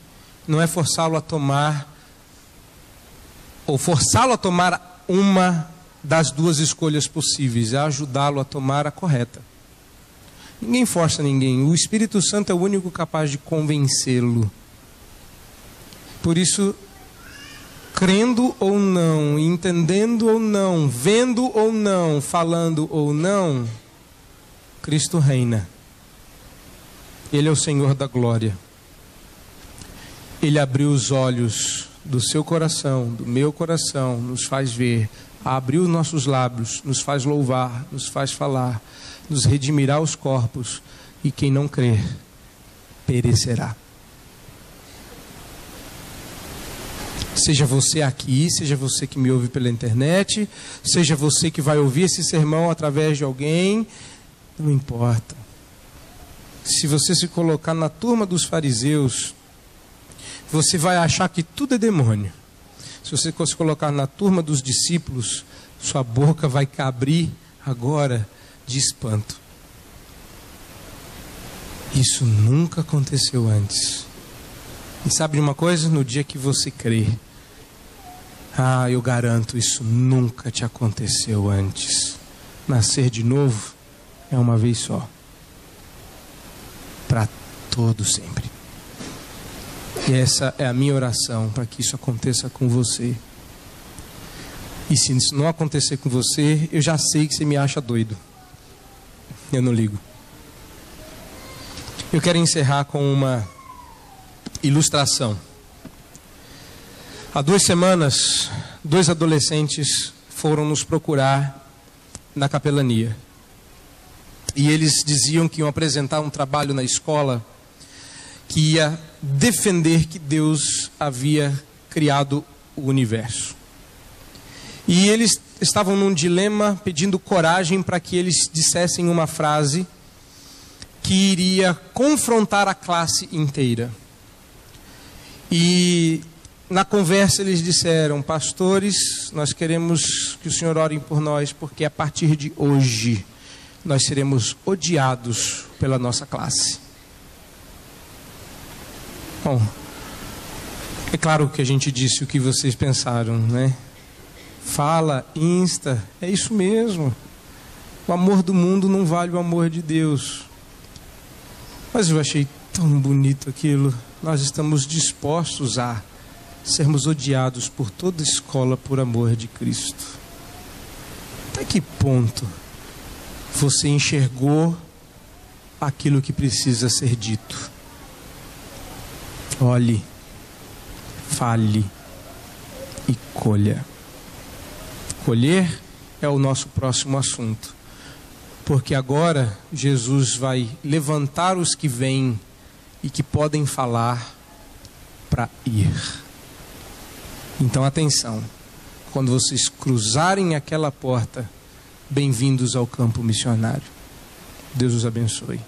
não é forçá-lo a tomar, ou forçá-lo a tomar uma das duas escolhas possíveis, é ajudá-lo a tomar a correta. Ninguém força ninguém. O Espírito Santo é o único capaz de convencê-lo. Por isso, crendo ou não, entendendo ou não, vendo ou não, falando ou não, Cristo reina. Ele é o Senhor da glória. Ele abriu os olhos do seu coração, do meu coração, nos faz ver, abriu nossos lábios, nos faz louvar, nos faz falar, nos redimirá os corpos, e quem não crer, perecerá. Seja você aqui, seja você que me ouve pela internet, seja você que vai ouvir esse sermão através de alguém, não importa. Se você se colocar na turma dos fariseus, você vai achar que tudo é demônio. Se você se colocar na turma dos discípulos, sua boca vai abrir agora de espanto. Isso nunca aconteceu antes. E sabe de uma coisa? No dia que você crê, eu garanto, isso nunca te aconteceu antes. Nascer de novo é uma vez só. Para todo sempre. E essa é a minha oração, para que isso aconteça com você. E se isso não acontecer com você, eu já sei que você me acha doido. Eu não ligo. Eu quero encerrar com uma ilustração. Há 2 semanas, 2 adolescentes foram nos procurar na capelania. E eles diziam que iam apresentar um trabalho na escola que ia defender que Deus havia criado o universo. E eles estavam num dilema, pedindo coragem para que eles dissessem uma frase que iria confrontar a classe inteira. E na conversa eles disseram: pastores, nós queremos que o Senhor ore por nós, porque a partir de hoje nós seremos odiados pela nossa classe. Bom, é claro que a gente disse o que vocês pensaram, né? Fala, insta, é isso mesmo. O amor do mundo não vale o amor de Deus. Mas eu achei tão bonito aquilo. Nós estamos dispostos a sermos odiados por toda a escola por amor de Cristo. Até que ponto você enxergou aquilo que precisa ser dito? Olhe, fale e colha. Colher é o nosso próximo assunto, porque agora Jesus vai levantar os que vêm e que podem falar para ir. Então atenção, quando vocês cruzarem aquela porta, bem-vindos ao campo missionário. Deus os abençoe.